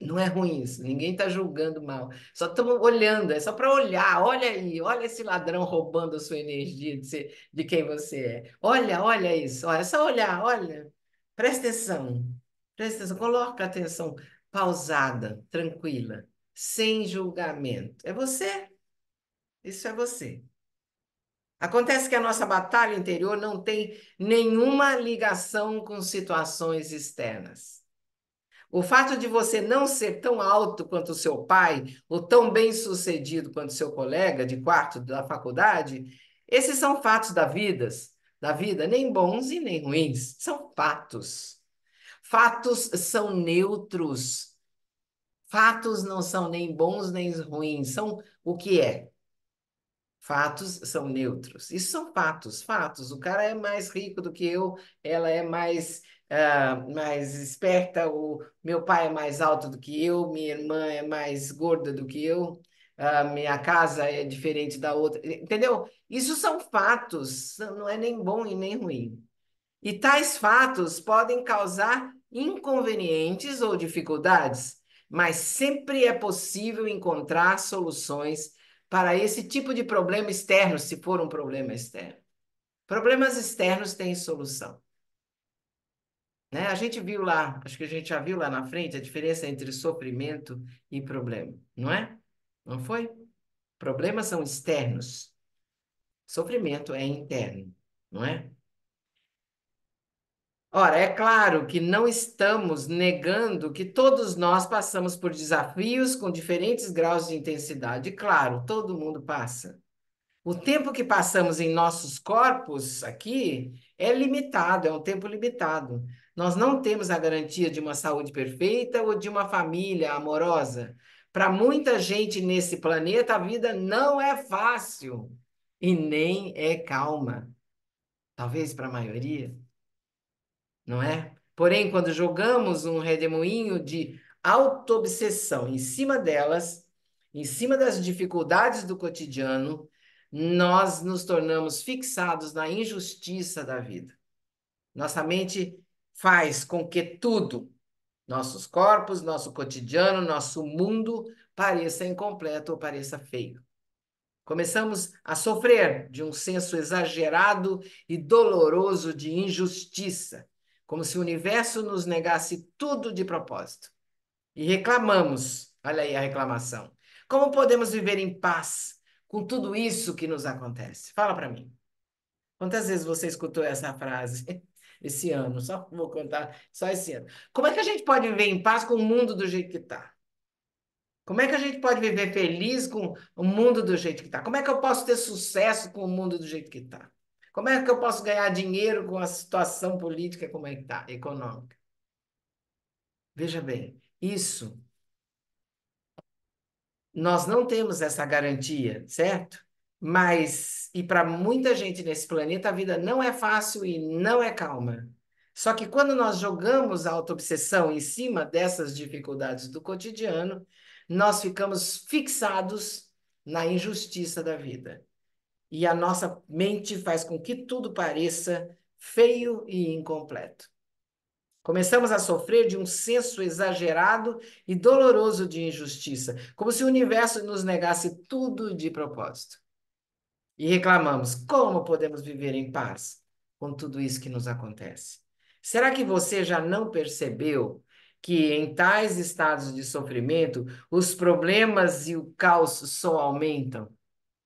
não é ruim isso. Ninguém está julgando mal. Só estamos olhando, é só para olhar. Olha aí, olha esse ladrão roubando a sua energia de quem você é. Olha isso, olha, é só olhar, olha. Presta atenção, coloca a atenção pausada, tranquila, sem julgamento. É você, isso é você. Acontece que a nossa batalha interior não tem nenhuma ligação com situações externas. O fato de você não ser tão alto quanto o seu pai, ou tão bem-sucedido quanto seu colega de quarto da faculdade, esses são fatos da vida, nem bons e nem ruins, são fatos. Fatos são neutros. Fatos não são nem bons nem ruins, são o que é. Fatos são neutros. Isso são fatos, fatos. O cara é mais rico do que eu, ela é mais esperta, o meu pai é mais alto do que eu, minha irmã é mais gorda do que eu, minha casa é diferente da outra. Entendeu? Isso são fatos, não é nem bom e nem ruim. E tais fatos podem causar inconvenientes ou dificuldades, mas sempre é possível encontrar soluções para esse tipo de problema externo, se for um problema externo. Problemas externos têm solução, né? A gente viu lá, acho que a gente já viu lá na frente a diferença entre sofrimento e problema, não é? Não foi? Problemas são externos, sofrimento é interno, não é? Ora, é claro que não estamos negando que todos nós passamos por desafios com diferentes graus de intensidade. Claro, todo mundo passa. O tempo que passamos em nossos corpos aqui é limitado, é um tempo limitado. Nós não temos a garantia de uma saúde perfeita ou de uma família amorosa. Para muita gente nesse planeta, a vida não é fácil e nem é calma. Talvez para a maioria, não é? Porém, quando jogamos um redemoinho de autoobsessão em cima delas, em cima das dificuldades do cotidiano, nós nos tornamos fixados na injustiça da vida. Nossa mente faz com que tudo, nossos corpos, nosso cotidiano, nosso mundo, pareça incompleto ou pareça feio. Começamos a sofrer de um senso exagerado e doloroso de injustiça, como se o universo nos negasse tudo de propósito. E reclamamos, olha aí a reclamação. Como podemos viver em paz com tudo isso que nos acontece? Fala para mim. Quantas vezes você escutou essa frase esse ano? Só vou contar, só esse ano. Como é que a gente pode viver em paz com o mundo do jeito que está? Como é que a gente pode viver feliz com o mundo do jeito que está? Como é que eu posso ter sucesso com o mundo do jeito que está? Como é que eu posso ganhar dinheiro com a situação política como é que está, econômica? Veja bem, isso nós não temos essa garantia, certo? Mas, e para muita gente nesse planeta, a vida não é fácil e não é calma. Só que quando nós jogamos a autoobsessão em cima dessas dificuldades do cotidiano, nós ficamos fixados na injustiça da vida. E a nossa mente faz com que tudo pareça feio e incompleto. Começamos a sofrer de um senso exagerado e doloroso de injustiça, como se o universo nos negasse tudo de propósito. E reclamamos: como podemos viver em paz com tudo isso que nos acontece? Será que você já não percebeu que em tais estados de sofrimento os problemas e o caos só aumentam?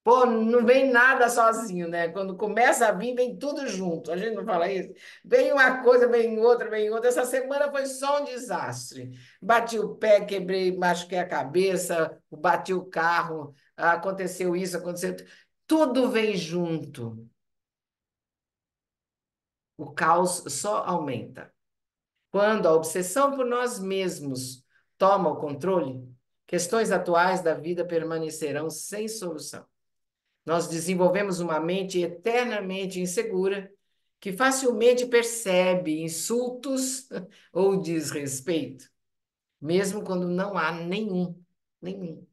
Pô, não vem nada sozinho, né? Quando começa a vir, vem tudo junto. A gente não fala isso? Vem uma coisa, vem outra, vem outra. Essa semana foi só um desastre. Bati o pé, quebrei, machuquei a cabeça, bati o carro, aconteceu isso, aconteceu. Tudo vem junto. O caos só aumenta. Quando a obsessão por nós mesmos toma o controle, questões atuais da vida permanecerão sem solução. Nós desenvolvemos uma mente eternamente insegura, que facilmente percebe insultos ou desrespeito, mesmo quando não há nenhum, nenhum,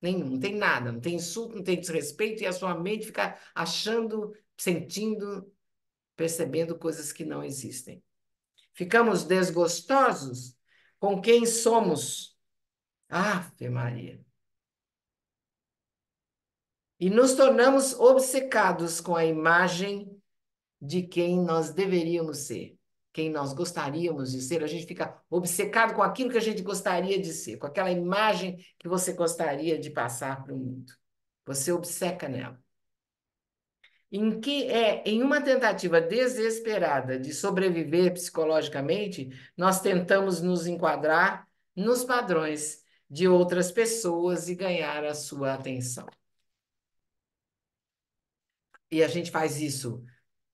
não tem nada, não tem insulto, não tem desrespeito, e a sua mente fica achando, sentindo, percebendo coisas que não existem. Ficamos desgostosos com quem somos. Ave Maria. E nos tornamos obcecados com a imagem de quem nós deveríamos ser, quem nós gostaríamos de ser. A gente fica obcecado com aquilo que a gente gostaria de ser, com aquela imagem que você gostaria de passar para o mundo. Você obceca nela. Em uma tentativa desesperada de sobreviver psicologicamente, nós tentamos nos enquadrar nos padrões de outras pessoas e ganhar a sua atenção. E a gente faz isso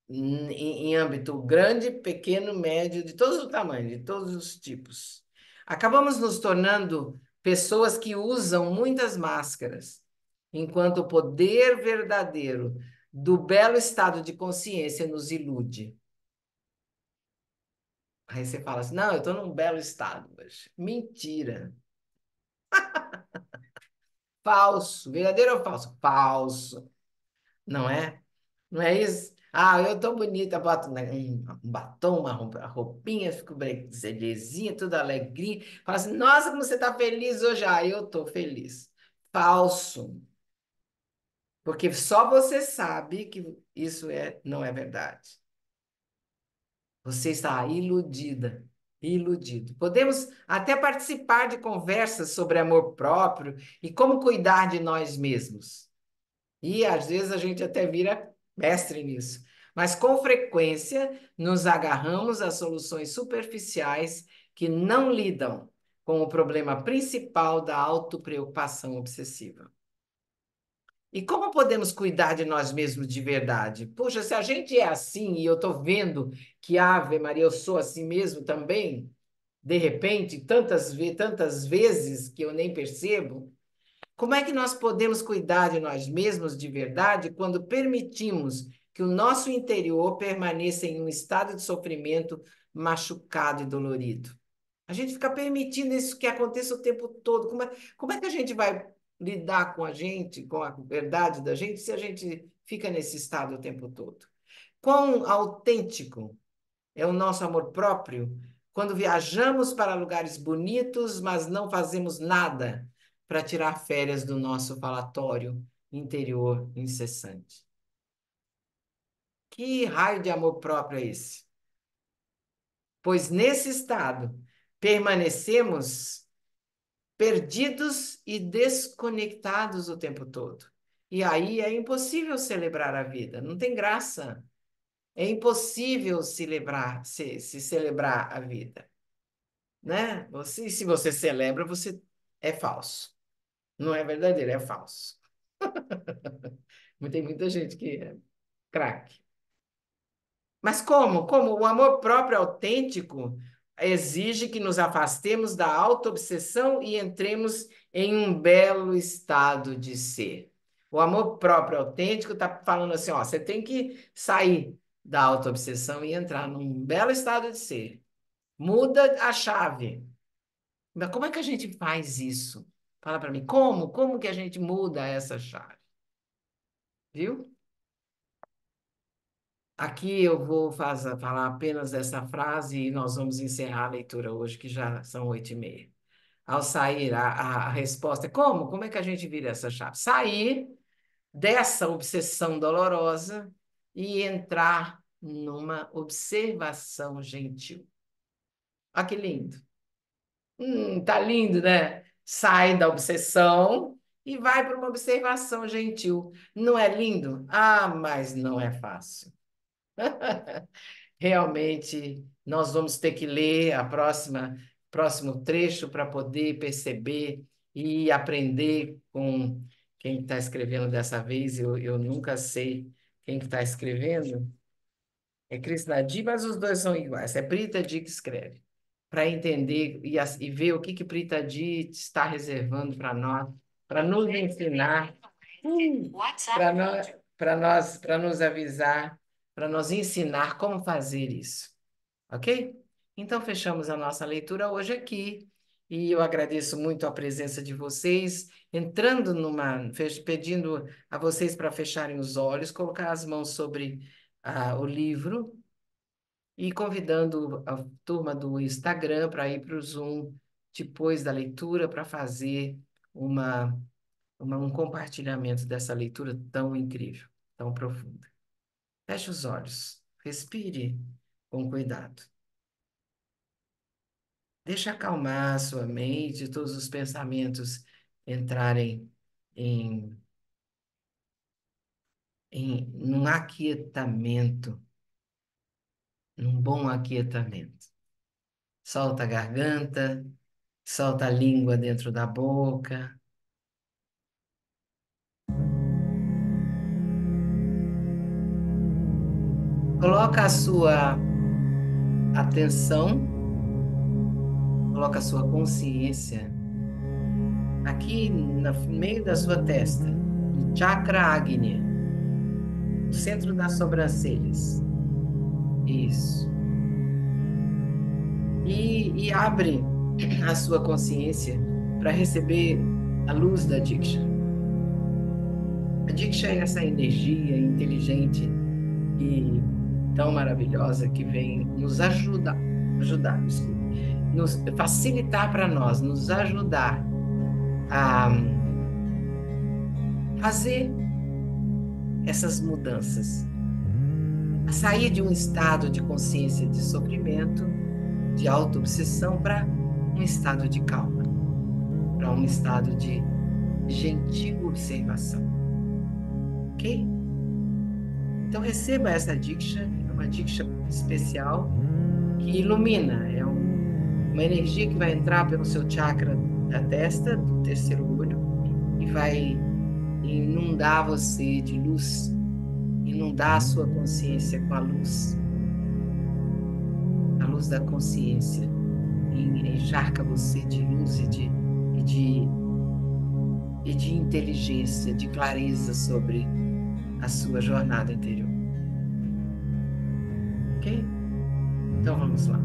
em âmbito grande, pequeno, médio, de todos os tamanhos, de todos os tipos. Acabamos nos tornando pessoas que usam muitas máscaras, enquanto o poder verdadeiro do belo estado de consciência nos ilude. Aí você fala assim: não, eu estou num belo estado hoje. Mentira. Falso. Verdadeiro ou falso? Falso. Não é? Não é isso? Ah, eu tô bonita, boto um batom, uma roupinha, fico belezinha, tudo alegrinha. Fala assim, nossa, como você tá feliz hoje. Ah, eu tô feliz. Falso. Porque só você sabe que isso não é verdade. Você está iludida, iludido. Podemos até participar de conversas sobre amor próprio e como cuidar de nós mesmos. E às vezes a gente até vira mestre nisso. Mas com frequência nos agarramos a soluções superficiais que não lidam com o problema principal da autopreocupação obsessiva. E como podemos cuidar de nós mesmos de verdade? Puxa, se a gente é assim e eu estou vendo que, Ave Maria, eu sou assim mesmo também, de repente, tantas vezes que eu nem percebo, como é que nós podemos cuidar de nós mesmos de verdade quando permitimos que o nosso interior permaneça em um estado de sofrimento machucado e dolorido? A gente fica permitindo isso que aconteça o tempo todo. Como é que a gente vai lidar com a gente, com a verdade da gente, se a gente fica nesse estado o tempo todo? Quão autêntico é o nosso amor próprio quando viajamos para lugares bonitos, mas não fazemos nada para tirar férias do nosso falatório interior incessante? Que raio de amor próprio é esse? Pois nesse estado permanecemos perdidos e desconectados o tempo todo. E aí é impossível celebrar a vida, não tem graça. É impossível se celebrar a vida, né? Se você celebra, você é falso. Não é verdadeiro, é falso. Tem muita gente que é craque. Mas como? Como o amor próprio autêntico exige que nos afastemos da autoobsessão e entremos em um belo estado de ser. O amor próprio autêntico está falando assim, ó, você tem que sair da autoobsessão e entrar num belo estado de ser. Muda a chave. Mas como é que a gente faz isso? Fala para mim, como? Como que a gente muda essa chave? Viu? Aqui eu vou falar apenas essa frase e nós vamos encerrar a leitura hoje, que já são 8h30. Ao sair, a resposta é como? Como é que a gente vira essa chave? Sair dessa obsessão dolorosa e entrar numa observação gentil. Olha que lindo. Tá lindo, né? Sai da obsessão e vai para uma observação gentil. Não é lindo? Ah, mas não é fácil. Realmente, nós vamos ter que ler próximo trecho para poder perceber e aprender com quem está escrevendo dessa vez. Eu nunca sei quem que está escrevendo. É Krishnadi, mas os dois são iguais. É Prita Di que escreve. Para entender e ver o que Prita Di está reservando para nos ensinar, para nos avisar, para nos ensinar como fazer isso. Ok? Então, fechamos a nossa leitura hoje aqui. E eu agradeço muito a presença de vocês, pedindo a vocês para fecharem os olhos, colocar as mãos sobre o livro e convidando a turma do Instagram para ir para o Zoom depois da leitura para fazer uma, um compartilhamento dessa leitura tão incrível, tão profunda. Feche os olhos, respire com cuidado. Deixa acalmar a sua mente, todos os pensamentos entrarem em, num aquietamento, num bom aquietamento. Solta a garganta, solta a língua dentro da boca. Coloca a sua atenção, coloca a sua consciência aqui no meio da sua testa, no chakra Agnya, no centro das sobrancelhas. Isso. E abre a sua consciência para receber a luz da Diksha. A Diksha é essa energia inteligente e tão maravilhosa que vem nos desculpe, nos facilitar para nós, nos ajudar a fazer essas mudanças, a sair de um estado de consciência de sofrimento, de autoobsessão, para um estado de calma, para um estado de gentil observação. Ok? Então receba essa Diksha, é uma Diksha especial que ilumina, é uma energia que vai entrar pelo seu chakra da testa, do terceiro olho, e vai inundar você de luz, inundar a sua consciência com a luz da consciência, e encharca você de luz e de inteligência, de clareza sobre a sua jornada interior. Ok? Então vamos lá.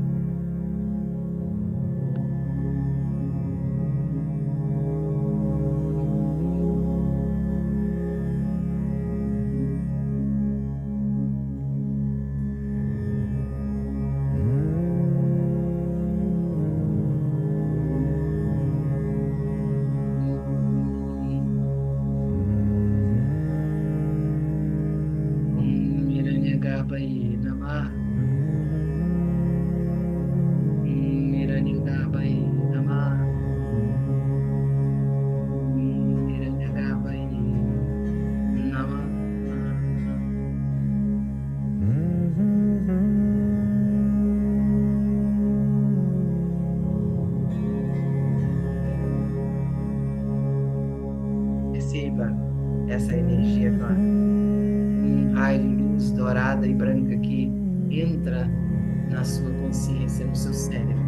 essa energia agora. Um raio de luz dourada e branca que entra na sua consciência, no seu cérebro.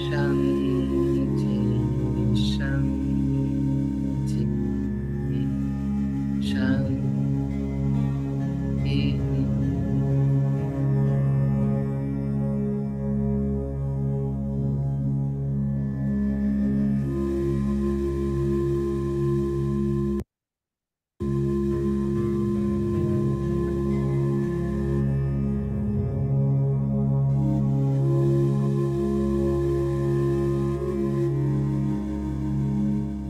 Shanti, Shanti, Shanti.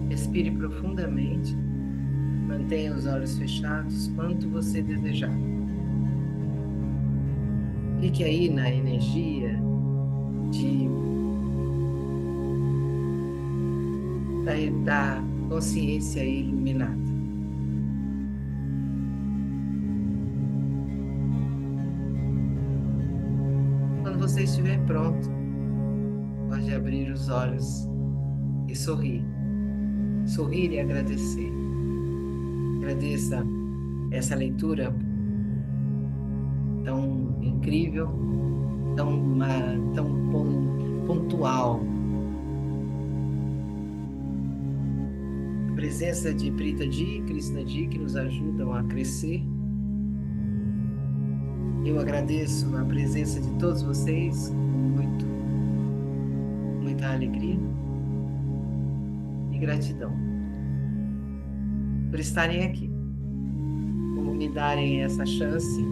Respire profundamente. Mantenha os olhos fechados quanto você desejar. Fique aí na energia da consciência iluminada. Quando você estiver pronto, pode abrir os olhos e sorrir. Sorrir e agradecer. Agradeça essa leitura tão incrível, tão pontual. A presença de Prita Ji e Krishna Ji que nos ajudam a crescer. Eu agradeço a presença de todos vocês com muita alegria e gratidão por estarem aqui, por me darem essa chance,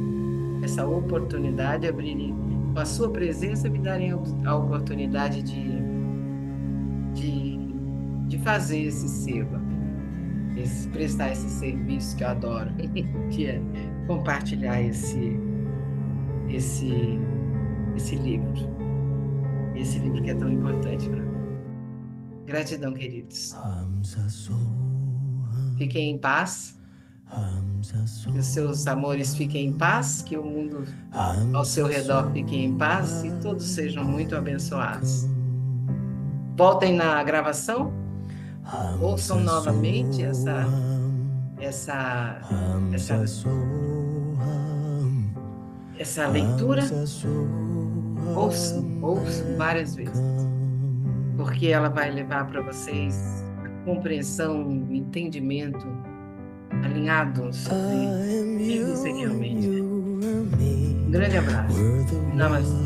essa oportunidade, abrirem com a sua presença, me darem a oportunidade de fazer esse seva, prestar esse serviço que eu adoro, que é compartilhar esse livro que é tão importante para mim. Gratidão, queridos. Fiquem em paz. Que os seus amores fiquem em paz, que o mundo ao seu redor fique em paz e todos sejam muito abençoados. Voltem na gravação, ouçam novamente essa leitura, ouçam várias vezes, porque ela vai levar para vocês a compreensão, o entendimento alinhados sobre eles realmente. Um grande abraço. Namastê.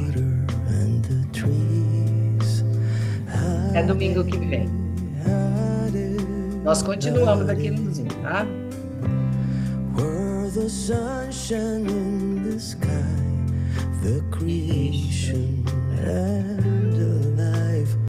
Até domingo que vem. Nós continuamos aqui no Zoom, tá? The sunshine in the sky, the creation